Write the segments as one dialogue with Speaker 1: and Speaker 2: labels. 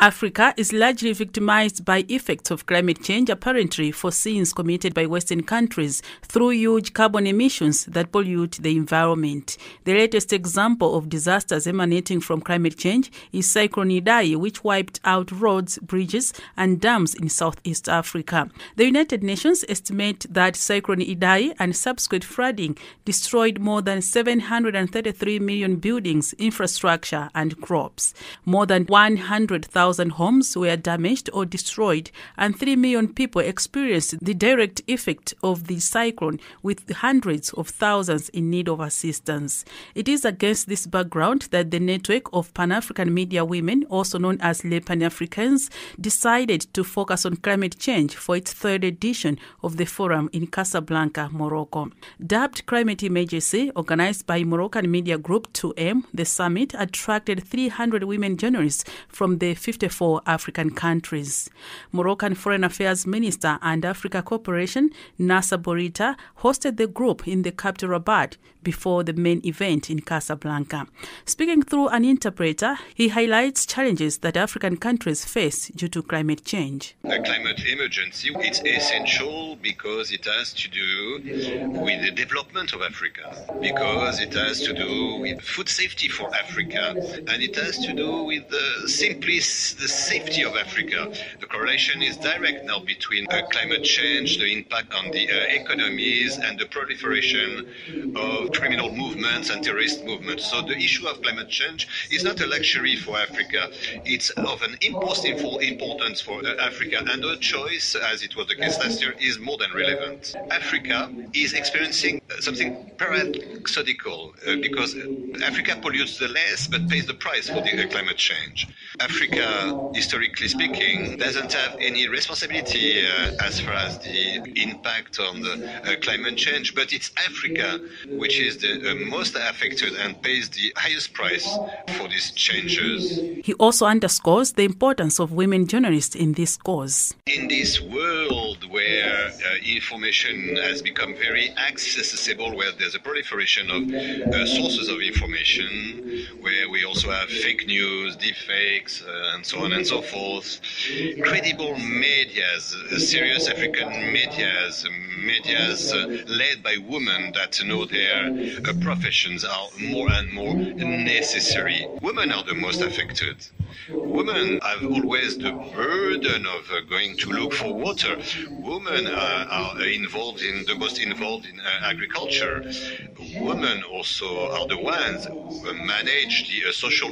Speaker 1: Africa is largely victimized by effects of climate change, apparently for sins committed by Western countries through huge carbon emissions that pollute the environment. The latest example of disasters emanating from climate change is Cyclone Idai, which wiped out roads, bridges, and dams in Southeast Africa. The United Nations estimate that Cyclone Idai and subsequent flooding destroyed more than 733 million buildings, infrastructure, and crops. More than 100,000 homes were damaged or destroyed, and 3 million people experienced the direct effect of the cyclone, with hundreds of thousands in need of assistance. It is against this background that the network of Pan-African media women, also known as Les Panafricaines, decided to focus on climate change for its third edition of the forum in Casablanca, Morocco. Dubbed Climate Emergency, organized by Moroccan media group 2M, the summit attracted 300 women journalists from the 54 African countries. Moroccan Foreign Affairs Minister and Africa Cooperation, Nassa Bourita, hosted the group in the capital Rabat before the main event in Casablanca. Speaking through an interpreter, he highlights challenges that African countries face due to climate change.
Speaker 2: A climate emergency, it's essential because it has to do with the development of Africa, because it has to do with food safety for Africa, and it has to do with simply the safety of Africa. The correlation is direct now between climate change, the impact on the economies, and the proliferation of criminal movements and terrorist movements. So the issue of climate change is not a luxury for Africa. It's of an importance for Africa, and our choice, as it was the case last year, is more than relevant. Africa is experiencing something paradoxical because Africa pollutes the less but pays the price for the climate change. Africa, historically speaking, doesn't have any responsibility as far as the impact on the climate change, but it's Africa which is the most affected and pays the highest price for these changes.
Speaker 1: He also underscores the importance of women journalists in this cause.
Speaker 2: In this world where information has become very accessible, where there's a proliferation of sources of information, where we also have fake news, deepfakes, and so on and so forth, credible medias, serious African medias led by women that know their professions are more and more necessary. Women are the most affected. Women have always the burden of going to look for water. Women are the most involved in agriculture. Women also are the ones who manage the social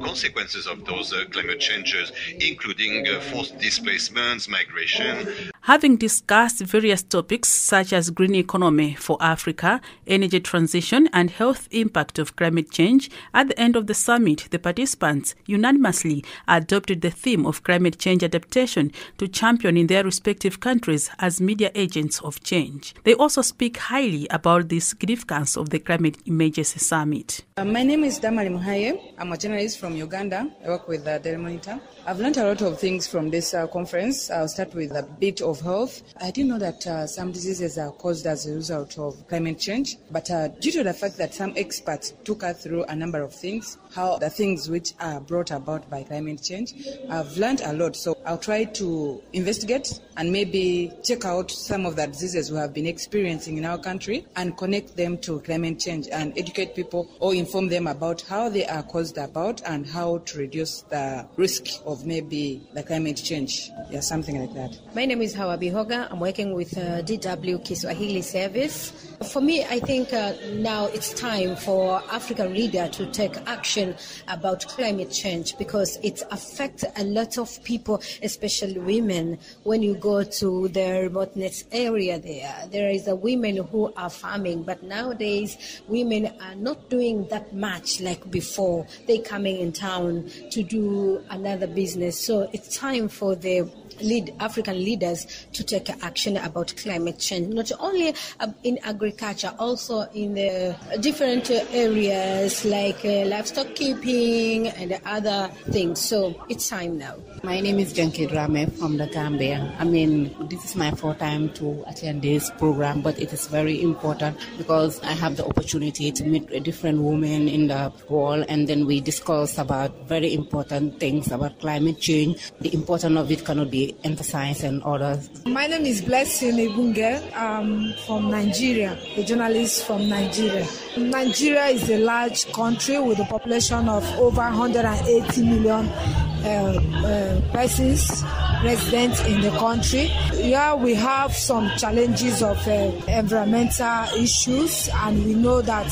Speaker 2: consequences of those climate changes, including forced displacements, migration.
Speaker 1: Having discussed various topics such as green economy for Africa, energy transition, and health impact of climate change, at the end of the summit, the participants unanimously adopted the theme of climate change adaptation to champion in their respective countries as media agents of change. They also speak highly about the significance of the Climate Emergency Summit.
Speaker 3: My name is Damari Muhaye. I'm a journalist from Uganda. I work with Daily Monitor. I've learned a lot of things from this conference. I'll start with a bit of health. I didn't know that some diseases are caused as a result of climate change, but due to the fact that some experts took us through a number of things, how the things which are brought about by climate change, I've learned a lot. So I'll try to investigate and maybe check out some of the diseases we have been experiencing in our country and connect them to climate change and educate people or inform them about how they are caused about and how to reduce the risk of maybe the climate change. Yeah, something like that.
Speaker 4: My name is Hawa Bihoga. I'm working with DW Kiswahili Service. For me, I think now it's time for African leaders to take action about climate change because it affects a lot of people, especially women. When you go to the remoteness area there is a women who are farming, but nowadays women are not doing that much like before. They coming in town to do another business. So it's time for the African leaders to take action about climate change, not only in agriculture, also in the different areas like livestock keeping and other things. So it's time now.
Speaker 5: My name is Janky Drame from the Gambia. This is my fourth time to attend this program, but it is very important because I have the opportunity to meet different women in the world, and then we discuss about very important things about climate change. The importance of it cannot be emphasized and others.
Speaker 6: My name is Blessing Ibunge. I'm from Nigeria, a journalist from Nigeria. Nigeria is a large country with a population of over 180 million persons resident in the country. Here we have some challenges of environmental issues, and we know that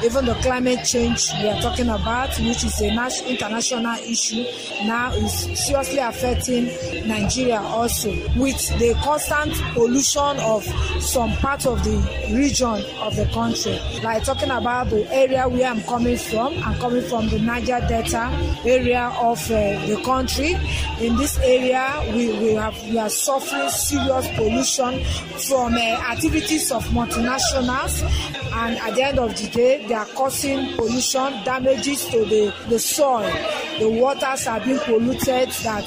Speaker 6: even the climate change we are talking about, which is an international issue, now is seriously affecting Nigeria also, with the constant pollution of some part of the region of the country. Like talking about the area where I'm coming from the Niger Delta area of the country. In this area, we are suffering serious pollution from activities of multinationals, and at the end of the day, they are causing pollution, damages to the soil. The waters are being polluted, that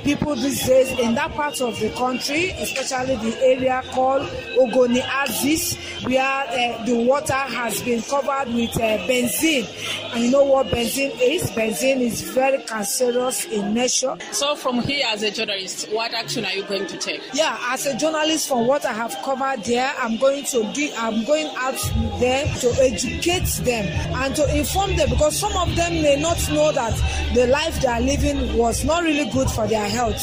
Speaker 6: people these days in that part of the country, especially the area called Ogoni Axis, where the water has been covered with benzene. And you know what benzene is? Benzene is very cancerous in nature.
Speaker 7: So from here as a journalist, what action are you going to take?
Speaker 6: Yeah, as a journalist, from what I have covered there, I'm going out there to educate them and to inform them, because some of them may not know that the life they are living was not really good for their health.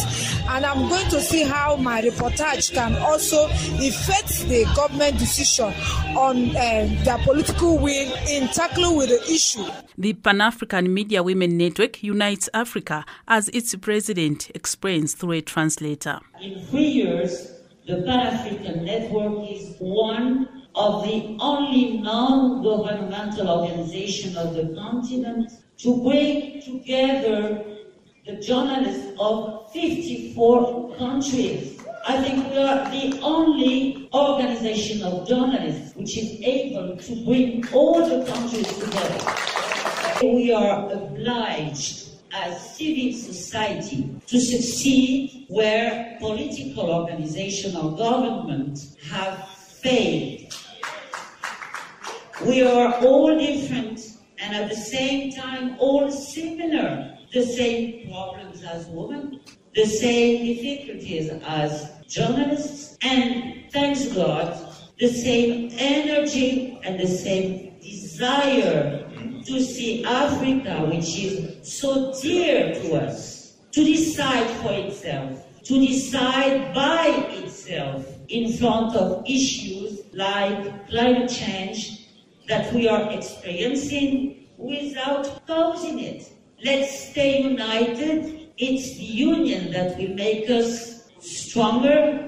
Speaker 6: And I'm going to see how my reportage can also affect the government decision on their political will in tackling with the issue.
Speaker 1: The Pan-African Media Women Network unites Africa, as its president explains through a translator.
Speaker 8: In 3 years, the Pan-African Network is one of the only non-governmental organizations of the continent to bring together the journalists of 54 countries. I think we are the only organization of journalists which is able to bring all the countries together. We are obliged as civil society to succeed where political organization or government have failed. We are all different and at the same time all similar. The same problems as women, the same difficulties as journalists, and thanks God, the same energy and the same desire to see Africa, which is so dear to us, to decide for itself, to decide by itself in front of issues like climate change that we are experiencing without causing it. Let's stay united. It's the union that will make us stronger.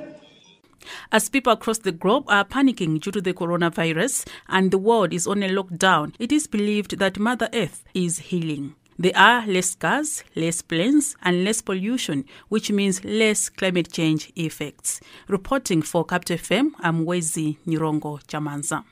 Speaker 1: As people across the globe are panicking due to the coronavirus and the world is on a lockdown, it is believed that Mother Earth is healing. There are less cars, less planes, and less pollution, which means less climate change effects. Reporting for Capital FM, I'm Wezi Climat Morocco.